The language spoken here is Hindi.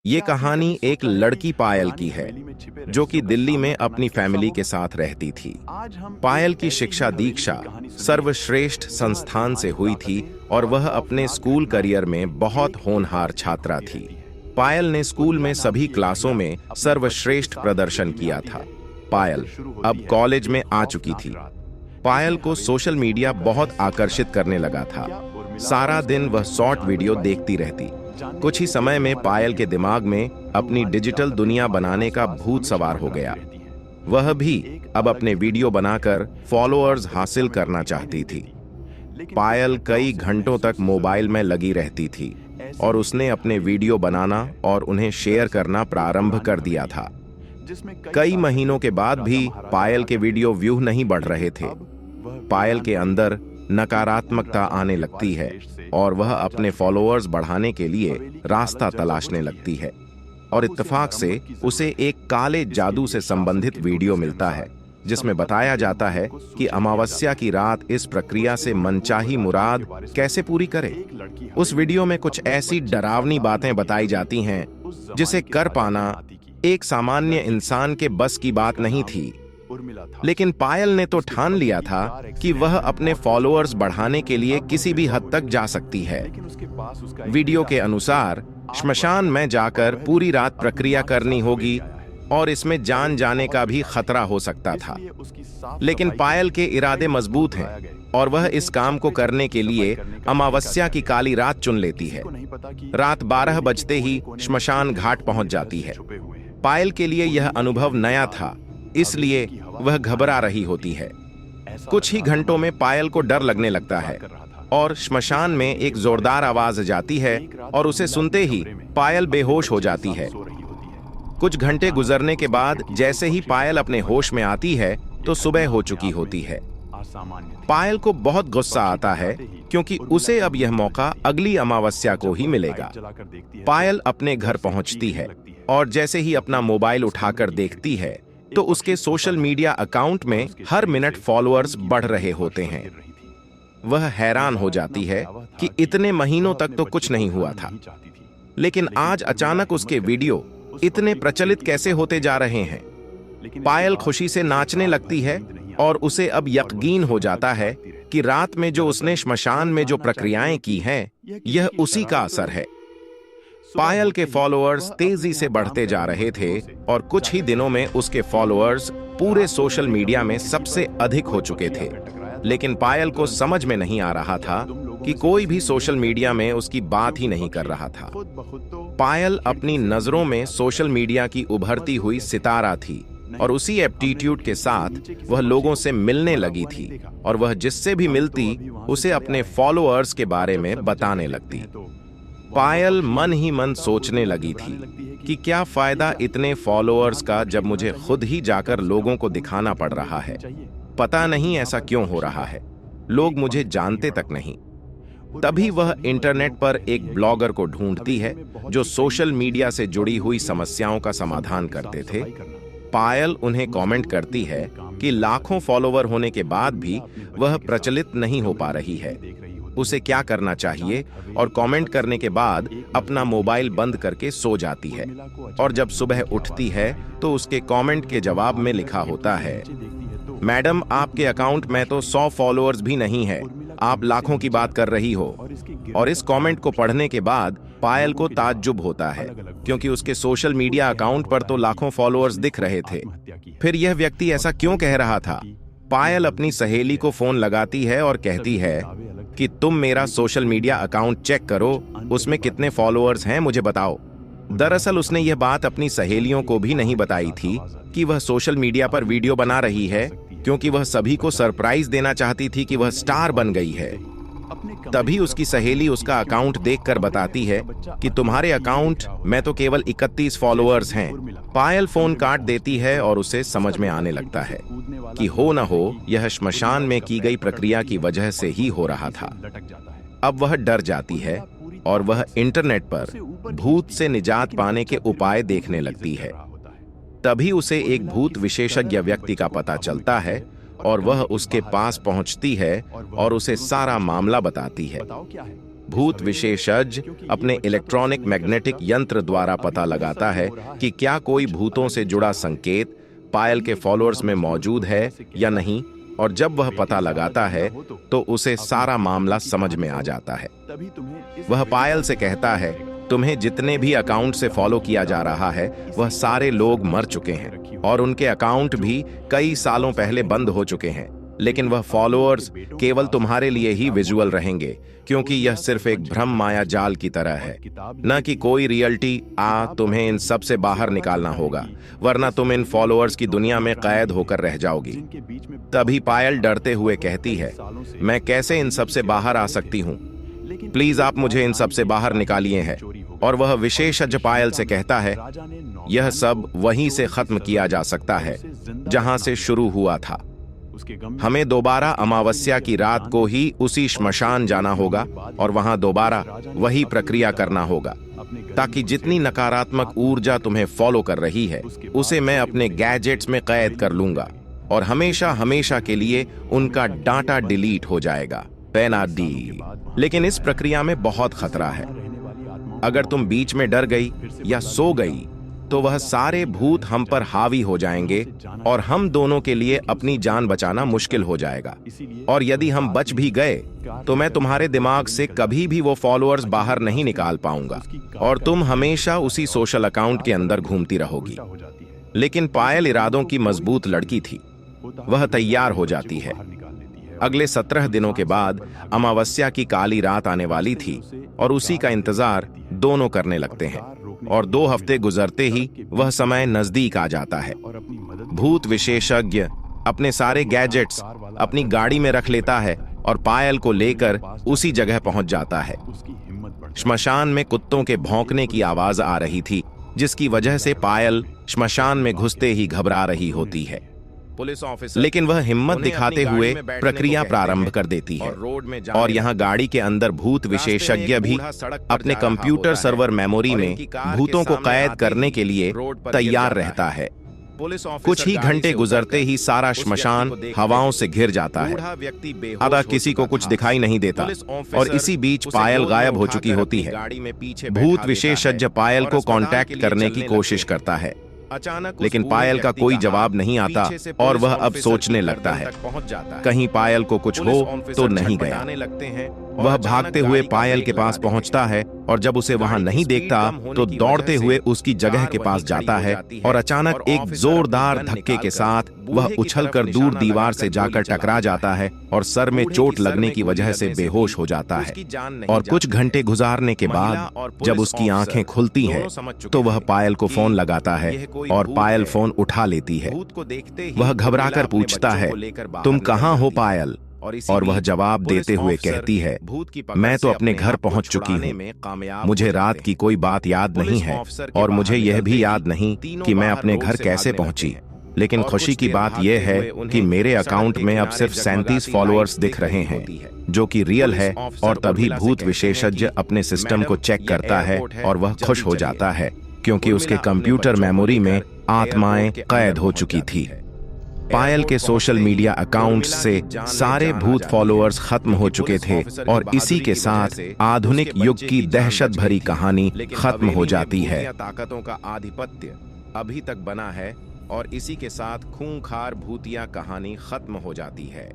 ये कहानी एक लड़की पायल की है जो कि दिल्ली में अपनी फैमिली के साथ रहती थी। पायल की शिक्षा दीक्षा सर्वश्रेष्ठ संस्थान से हुई थी और वह अपने स्कूल करियर में बहुत होनहार छात्रा थी। पायल ने स्कूल में सभी क्लासों में सर्वश्रेष्ठ प्रदर्शन किया था। पायल अब कॉलेज में आ चुकी थी। पायल को सोशल मीडिया बहुत आकर्षित करने लगा था। सारा दिन वह शॉर्ट वीडियो देखती रहती। कुछ ही समय में पायल के दिमाग में अपनी डिजिटल दुनिया बनाने का भूत सवार हो गया। वह भी अब अपने वीडियो बनाकर फॉलोअर्स हासिल करना चाहती थी। पायल कई घंटों तक मोबाइल में लगी रहती थी और उसने अपने वीडियो बनाना और उन्हें शेयर करना प्रारंभ कर दिया था। कई महीनों के बाद भी पायल के वीडियो व्यू नहीं बढ़ रहे थे। पायल के अंदर नकारात्मकता आने लगती है और वह अपने फॉलोअर्स बढ़ाने के लिए रास्ता तलाशने लगती है और इत्तेफाक से उसे एक काले जादू से संबंधित वीडियो मिलता है जिसमें बताया जाता है कि अमावस्या की रात इस प्रक्रिया से मनचाही मुराद कैसे पूरी करे। उस वीडियो में कुछ ऐसी डरावनी बातें बताई जाती हैं जिसे कर पाना एक सामान्य इंसान के बस की बात नहीं थी। लेकिन पायल ने तो ठान लिया था कि वह अपने फॉलोअर्स बढ़ाने के लिए किसी भी हद तक जा सकती है। वीडियो के अनुसार श्मशान में जाकर पूरी रात प्रक्रिया करनी होगी और इसमें जान जाने का भी खतरा हो सकता था। लेकिन पायल के इरादे मजबूत हैं और वह इस काम को करने के लिए अमावस्या की काली रात चुन लेती है। रात 12 बजते ही श्मशान घाट पहुंच जाती है। पायल के लिए यह अनुभव नया था, इसलिए वह घबरा रही होती है। कुछ ही घंटों में पायल को डर लगने लगता है और श्मशान में एक जोरदार आवाज जाती है और उसे सुनते ही पायल बेहोश हो जाती है। कुछ घंटे गुजरने के बाद जैसे ही पायल अपने होश में आती है तो सुबह हो चुकी होती है। पायल को बहुत गुस्सा आता है क्योंकि उसे अब यह मौका अगली अमावस्या को ही मिलेगा। पायल अपने घर पहुंचती है और जैसे ही अपना मोबाइल उठाकर देखती है तो उसके सोशल मीडिया अकाउंट में हर मिनट फॉलोअर्स बढ़ रहे होते हैं। वह हैरान हो जाती है कि इतने महीनों तक तो कुछ नहीं हुआ था, लेकिन आज अचानक उसके वीडियो इतने प्रचलित कैसे होते जा रहे हैं। पायल खुशी से नाचने लगती है और उसे अब यकीन हो जाता है कि रात में जो उसने श्मशान में जो प्रक्रियाएं की हैं, यह उसी का असर है। पायल के फॉलोअर्स तेजी से बढ़ते जा रहे थे और कुछ ही दिनों में उसके फॉलोअर्स पूरे सोशल मीडिया में सबसे अधिक हो चुके थे। लेकिन पायल को समझ में नहीं आ रहा था कि कोई भी सोशल मीडिया में उसकी बात ही नहीं कर रहा था। पायल अपनी नजरों में सोशल मीडिया की उभरती हुई सितारा थी और उसी एप्टीट्यूड के साथ वह लोगों से मिलने लगी थी और वह जिससे भी मिलती उसे अपने फॉलोअर्स के बारे में बताने लगती। पायल मन ही मन सोचने लगी थी कि क्या फायदा इतने फॉलोअर्स का जब मुझे खुद ही जाकर लोगों को दिखाना पड़ रहा है। पता नहीं ऐसा क्यों हो रहा है, लोग मुझे जानते तक नहीं। तभी वह इंटरनेट पर एक ब्लॉगर को ढूंढती है जो सोशल मीडिया से जुड़ी हुई समस्याओं का समाधान करते थे। पायल उन्हें कमेंट करती है कि लाखों फॉलोवर होने के बाद भी वह प्रचलित नहीं हो पा रही है, उसे क्या करना चाहिए, और कमेंट करने के बाद अपना मोबाइल बंद करके सो जाती है। और जब सुबह उठती है तो उसके कमेंट के जवाब में लिखा होता है, मैडम आपके अकाउंट में तो 100 फॉलोअर्स भी नहीं है, आप लाखों की बात कर रही हो। और इस कमेंट को पढ़ने के बाद पायल को ताज्जुब होता है क्योंकि उसके सोशल मीडिया अकाउंट पर तो लाखों फॉलोअर्स दिख रहे थे। फिर यह व्यक्ति ऐसा क्यों कह रहा था? पायल अपनी सहेली को फोन लगाती है और कहती है कि तुम मेरा सोशल मीडिया अकाउंट चेक करो, उसमें कितने फॉलोअर्स हैं मुझे बताओ। दरअसल उसने यह बात अपनी सहेलियों को भी नहीं बताई थी कि वह सोशल मीडिया पर वीडियो बना रही है, क्योंकि वह सभी को सरप्राइज देना चाहती थी कि वह स्टार बन गई है। तभी उसकी सहेली उसका अकाउंट देखकर बताती है कि तुम्हारे अकाउंट में तो केवल 31 फॉलोअर्स हैं। पायल फोन काट देती है और उसे समझ में आने लगता है कि हो न हो यह श्मशान में की गई प्रक्रिया की वजह से ही हो रहा था। अब वह डर जाती है और वह इंटरनेट पर भूत से निजात पाने के उपाय देखने लगती है। तभी उसे एक भूत विशेषज्ञ व्यक्ति का पता चलता है और वह उसके पास पहुंचती है और उसे सारा मामला बताती है। भूत विशेषज्ञ अपने इलेक्ट्रॉनिक मैग्नेटिक यंत्र द्वारा पता लगाता है कि क्या कोई भूतों से जुड़ा संकेत पायल के फॉलोअर्स में मौजूद है या नहीं, और जब वह पता लगाता है तो उसे सारा मामला समझ में आ जाता है। वह पायल से कहता है, तुम्हें जितने भी अकाउंट से फॉलो किया जा रहा है वह सारे लोग मर चुके हैं और उनके अकाउंट भी कई सालों पहले बंद हो चुके हैं, लेकिन वह फॉलोअर्स केवल तुम्हारे लिए ही विजुअल रहेंगे, क्योंकि यह सिर्फ एक भ्रम माया जाल की तरह है, न कि कोई रियलिटी। तुम्हें इन सब से बाहर निकालना होगा, वरना तुम इन फॉलोअर्स की दुनिया में कैद होकर रह जाओगी। तभी पायल डरते हुए कहती है, मैं कैसे इन सब से बाहर आ सकती हूँ? प्लीज आप मुझे इन सब से बाहर निकालिए हैं। और वह विशेषज्ञ पायल से कहता है, यह सब वहीं से खत्म किया जा सकता है जहां से शुरू हुआ था। हमें दोबारा अमावस्या की रात को ही उसी श्मशान जाना होगा और वहां दोबारा वही प्रक्रिया करना होगा, ताकि जितनी नकारात्मक ऊर्जा तुम्हें फॉलो कर रही है उसे मैं अपने गैजेट्स में कैद कर लूंगा और हमेशा हमेशा के लिए उनका डाटा डिलीट हो जाएगा। पेनाडी। लेकिन इस प्रक्रिया में बहुत खतरा है। अगर तुम बीच में डर गई या सो गई तो वह सारे भूत हम पर हावी हो जाएंगे और हम दोनों के लिए अपनी जान बचाना मुश्किल हो जाएगा। और यदि हम बच भी गए तो मैं तुम्हारे दिमाग से कभी भी वो फॉलोअर्स बाहर नहीं निकाल पाऊंगा और तुम हमेशा उसी सोशल अकाउंट के अंदर घूमती रहोगी। लेकिन पायल इरादों की मजबूत लड़की थी। वह तैयार हो जाती है। अगले 17 दिनों के बाद अमावस्या की काली रात आने वाली थी और उसी का इंतजार दोनों करने लगते हैं। और 2 हफ्ते गुजरते ही वह समय नजदीक आ जाता है। भूत विशेषज्ञ अपने सारे गैजेट्स अपनी गाड़ी में रख लेता है और पायल को लेकर उसी जगह पहुंच जाता है। श्मशान में कुत्तों के भौंकने की आवाज आ रही थी, जिसकी वजह से पायल श्मशान में घुसते ही घबरा रही होती है। पुलिस ऑफिसर लेकिन वह हिम्मत दिखाते हुए प्रक्रिया प्रारंभ कर देती है और यहाँ गाड़ी के अंदर भूत विशेषज्ञ भी अपने कंप्यूटर सर्वर मेमोरी में भूतों को कैद करने के लिए तैयार रहता है। कुछ ही घंटे गुजरते ही सारा श्मशान हवाओं से घिर जाता है। आधा किसी को कुछ दिखाई नहीं देता और इसी बीच पायल गायब हो चुकी होती है। भूत विशेषज्ञ पायल को कांटेक्ट करने की कोशिश करता है, लेकिन पायल का कोई जवाब नहीं आता और वह अब सोचने लगता है, कहीं पायल को कुछ हो तो नहीं गया। वह भागते हुए पायल के पास पहुंचता है और जब उसे वहां नहीं देखता तो दौड़ते हुए उसकी जगह के पास जाता है और अचानक एक जोरदार धक्के के साथ वह उछलकर दूर दीवार से जाकर टकरा जाता है और सर में चोट लगने की वजह से बेहोश हो जाता है। और कुछ घंटे गुजारने के बाद जब उसकी आंखें खुलती हैं तो वह पायल को फोन लगाता है और पायल फोन उठा लेती है। वह घबराकर पूछता है, तुम कहां हो पायल? और वह जवाब देते हुए कहती है, मैं तो अपने घर पहुंच चुकी हूँ। मुझे रात की कोई बात याद नहीं है और मुझे यह भी याद नहीं कि मैं अपने घर कैसे पहुंची। लेकिन खुशी की बात यह है कि मेरे अकाउंट में अब सिर्फ 37 फॉलोअर्स दिख रहे हैं, जो कि रियल है। और तभी भूत विशेषज्ञ अपने सिस्टम को चेक करता है और वह खुश हो जाता है, क्योंकि उसके कंप्यूटर मेमोरी में आत्माएं कैद हो चुकी थी। पायल के सोशल मीडिया अकाउंट्स से सारे भूत फॉलोअर्स खत्म हो चुके थे और इसी के साथ आधुनिक युग की दहशत भरी कहानी खत्म हो जाती है। ताकतों का आधिपत्य अभी तक बना है और इसी के साथ खूंखार भूतिया कहानी खत्म हो जाती है।